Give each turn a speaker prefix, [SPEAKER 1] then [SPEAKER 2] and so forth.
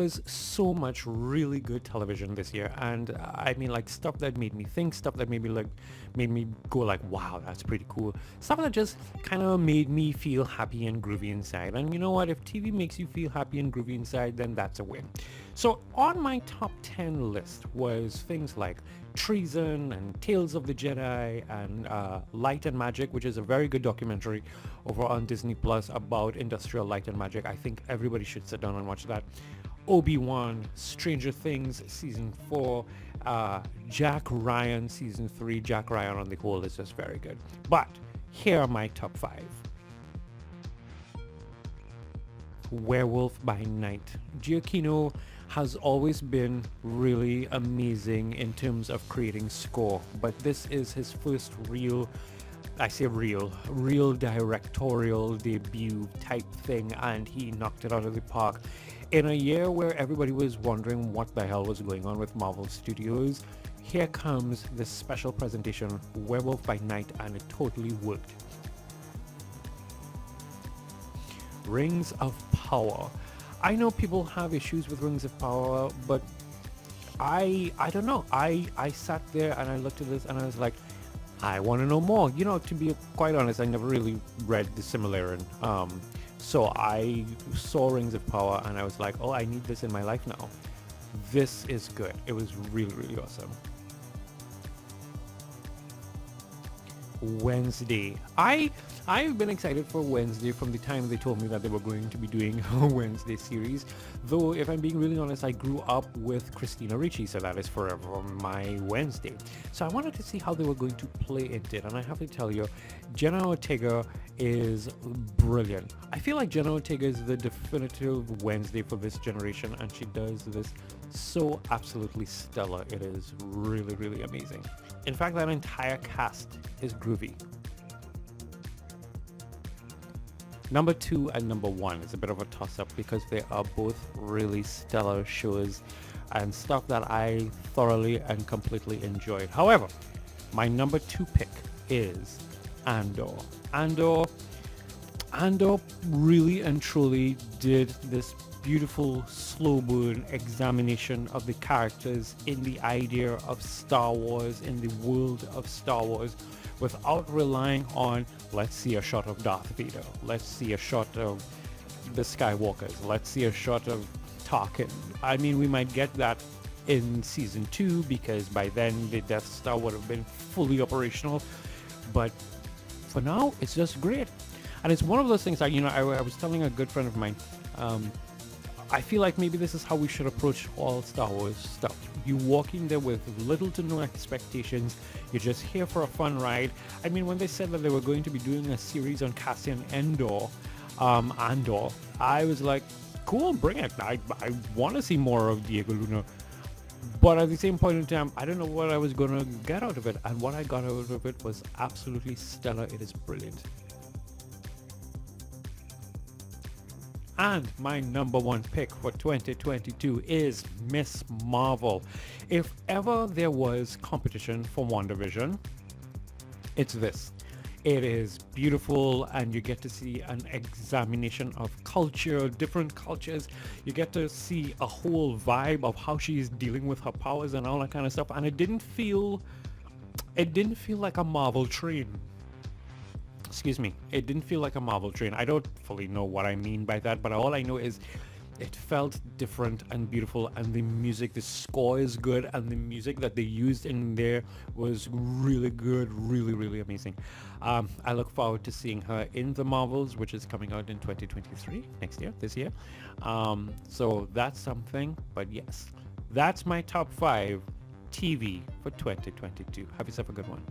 [SPEAKER 1] was so much really good television this year, and I mean, like, stuff that made me think, stuff that made me go like, wow, that's pretty cool, stuff that just kind of made me feel happy and groovy inside. And you know what, if TV makes you feel happy and groovy inside, then that's a win. So on my top 10 list was things like Treason and Tales of the Jedi and Light and Magic, which is a very good documentary over on Disney Plus about industrial light and magic. I think everybody should sit down and watch that. Obi-Wan, Stranger Things season 4, Jack Ryan season 3. Jack Ryan on the whole is just very good. But here are my top 5. Werewolf by Night. Giacchino has always been really amazing in terms of creating score, but this is his first real directorial debut type thing, and he knocked it out of the park. In a year where everybody was wondering what the hell was going on with Marvel Studios, here comes this special presentation, Werewolf by Night, and it totally worked. Rings of Power. I know people have issues with Rings of Power, but I don't know. I sat there and I looked at this and I was like, I want to know more. You know, to be quite honest, I never really read the Silmarillion. So I saw Rings of Power and I was like, oh, I need this in my life now. This is good. It was really, really awesome. Wednesday. I've been excited for Wednesday from the time they told me that they were going to be doing a Wednesday series. Though, if I'm being really honest, I grew up with Christina Ricci, so that is forever my Wednesday. So I wanted to see how they were going to play into it, and I have to tell you, Jenna Ortega is brilliant. I feel like Jenna Ortega is the definitive Wednesday for this generation, and she does this so absolutely stellar. It is really, really amazing. In fact, that entire cast is groovy. Number 2 and number 1 is a bit of a toss-up because they are both really stellar shows and stuff that I thoroughly and completely enjoyed. However, my number 2 pick is Andor. Andor really and truly did this beautiful slow burn examination of the characters in the idea of Star Wars, in the world of Star Wars, without relying on, let's see a shot of Darth Vader, let's see a shot of the Skywalkers, let's see a shot of Tarkin. I mean, we might get that in season 2 because by then the Death Star would have been fully operational, but for now it's just great. And it's one of those things that, you know, I was telling a good friend of mine, I feel like maybe this is how we should approach all Star Wars stuff. You walk in there with little to no expectations. You're just here for a fun ride. I mean, when they said that they were going to be doing a series on Cassian Andor, I was like, cool, bring it. I want to see more of Diego Luna. But at the same point in time, I don't know what I was going to get out of it. And what I got out of it was absolutely stellar. It is brilliant. And my number 1 pick for 2022 is Miss Marvel. If ever there was competition for WandaVision, it's this. It is beautiful and you get to see an examination of culture, different cultures. You get to see a whole vibe of how she's dealing with her powers and all that kind of stuff. And it didn't feel like a Marvel train. Excuse me, it didn't feel like a Marvel train. I don't fully know what I mean by that, but all I know is it felt different and beautiful, and the music, the score is good, and the music that they used in there was really good, really, really amazing. I look forward to seeing her in The Marvels, which is coming out in 2023, this year. So that's something, but yes, that's my top 5 TV for 2022. Have yourself a good one.